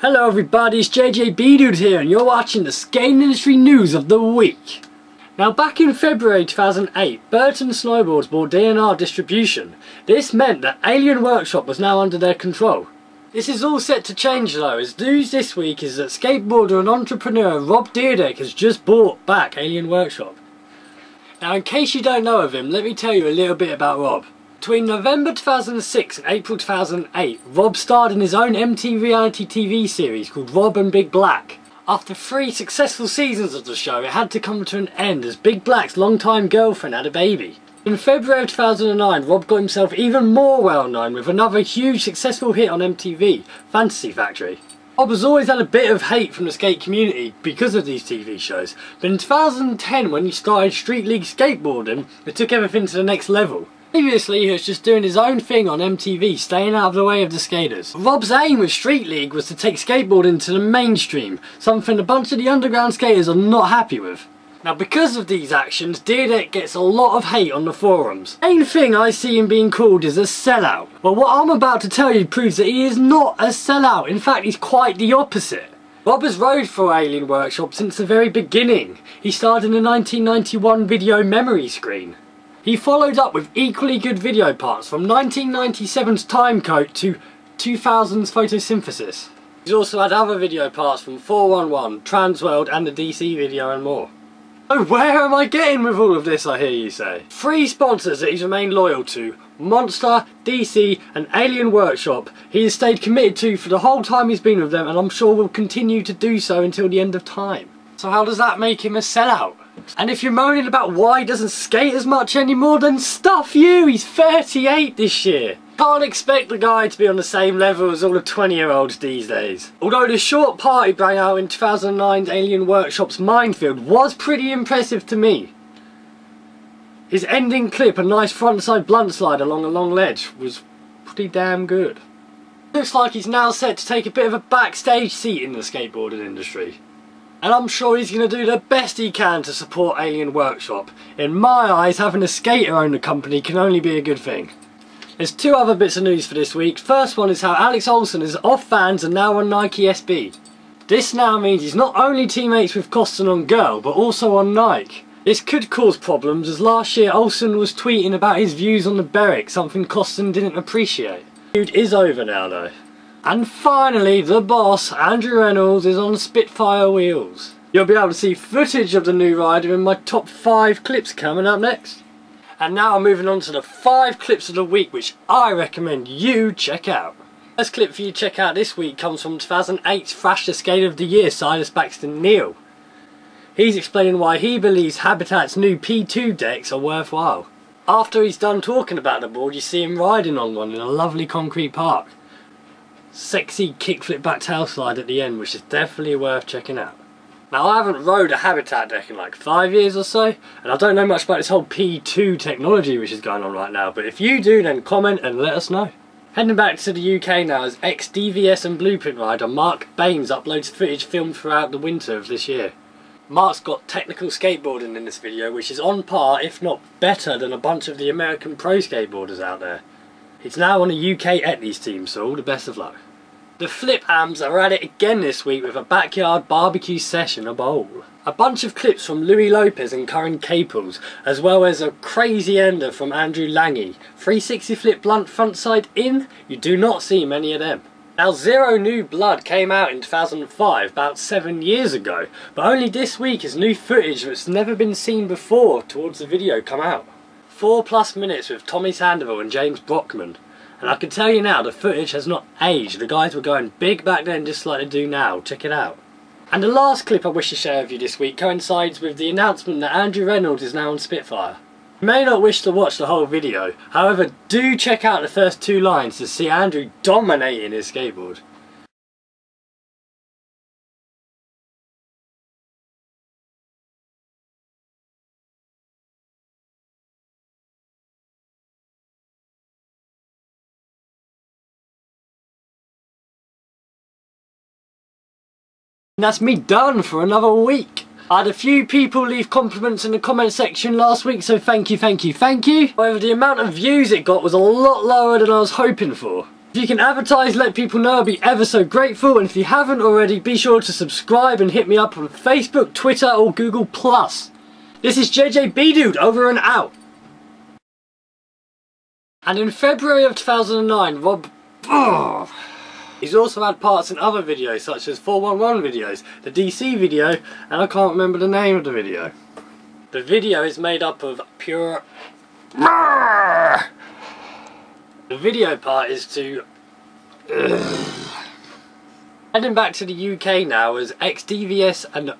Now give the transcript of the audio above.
Hello everybody, it's JJB here and you're watching the skating industry news of the week. Now back in February 2008, Burton Snowboards bought D&R Distribution. This meant that Alien Workshop was now under their control. This is all set to change though, as news this week is that skateboarder and entrepreneur Rob Dyrdek has just bought back Alien Workshop. Now in case you don't know of him, let me tell you a little bit about Rob. Between November 2006 and April 2008, Rob starred in his own MTV reality TV series called Rob and Big Black. After 3 successful seasons of the show, it had to come to an end as Big Black's longtime girlfriend had a baby. In February of 2009, Rob got himself even more well known with another huge successful hit on MTV, Fantasy Factory. Rob has always had a bit of hate from the skate community because of these TV shows, but in 2010 when he started Street League skateboarding, it took everything to the next level. Previously he was just doing his own thing on MTV, staying out of the way of the skaters. Rob's aim with Street League was to take skateboarding to the mainstream, something a bunch of the underground skaters are not happy with. Now because of these actions, Dyrdek gets a lot of hate on the forums. The main thing I see him being called is a sellout. Well, what I'm about to tell you proves that he is not a sellout, in fact he's quite the opposite. Rob has rode for Alien Workshop since the very beginning. He started in the 1991 video memory screen. He followed up with equally good video parts from 1997's Time Coat to 2000's Photosynthesis. He's also had other video parts from 411, Transworld and the DC video and more. Oh, where am I getting with all of this, I hear you say? 3 sponsors that he's remained loyal to: Monster, DC and Alien Workshop. He has stayed committed to for the whole time he's been with them, and I'm sure will continue to do so until the end of time. So how does that make him a sellout? And if you're moaning about why he doesn't skate as much anymore, then stuff you! He's 38 this year. Can't expect the guy to be on the same level as all the 20-year-olds these days. Although the short part he brought out in 2009's Alien Workshop's Minefield was pretty impressive to me. His ending clip, a nice frontside blunt slide along a long ledge, was pretty damn good. Looks like he's now set to take a bit of a backstage seat in the skateboarding industry. And I'm sure he's going to do the best he can to support Alien Workshop. In my eyes, having a skater own the company can only be a good thing. There's 2 other bits of news for this week. First one is how Alex Olson is off Vans and now on Nike SB. This now means he's not only teammates with Costin on Girl, but also on Nike. This could cause problems, as last year Olson was tweeting about his views on the Berwick, something Costin didn't appreciate. The feud is over now though. And finally, the boss, Andrew Reynolds, is on Spitfire wheels. You'll be able to see footage of the new rider in my top 5 clips coming up next. And now I'm moving on to the 5 clips of the week which I recommend you check out. The first clip for you to check out this week comes from 2008's Thrasher Skater of the Year, Silas Baxton Neal. He's explaining why he believes Habitat's new P2 decks are worthwhile. After he's done talking about the board, you see him riding on one in a lovely concrete park. Sexy kickflip back tail slide at the end, which is definitely worth checking out. Now I haven't rode a Habitat deck in like 5 years or so, and I don't know much about this whole P2 technology which is going on right now, but if you do, then comment and let us know. Heading back to the UK now, as ex-DVS and Blueprint rider Mark Baines uploads footage filmed throughout the winter of this year. Mark's got technical skateboarding in this video, which is on par, if not better, than a bunch of the American pro skateboarders out there. He's now on a UK Etnies team, so all the best of luck. The Flip Ams are at it again this week with a backyard barbecue session, a bowl. A bunch of clips from Louis Lopez and Curran Caples, as well as a crazy ender from Andrew Lange. 360 flip blunt frontside in, you do not see many of them. Now Zero New Blood came out in 2005, about 7 years ago, but only this week is new footage that's never been seen before towards the video come out. 4+ minutes with Tommy Sandoval and James Brockman. And I can tell you now, the footage has not aged. The guys were going big back then just like they do now. Check it out. And the last clip I wish to share with you this week coincides with the announcement that Andrew Reynolds is now on Spitfire. You may not wish to watch the whole video, however do check out the first 2 lines to see Andrew dominating his skateboard. And that's me done for another week. I had a few people leave compliments in the comment section last week, so thank you. However, the amount of views it got was a lot lower than I was hoping for. If you can advertise, let people know, I'll be ever so grateful. And if you haven't already, be sure to subscribe and hit me up on Facebook, Twitter or Google+. This is JJB over and out. And in February of 2009, Rob... he's also had parts in other videos such as 411 videos, the DC video, and I can't remember the name of the video. The video is made up of pure... The video part is to... Heading back to the UK now as XDVS and...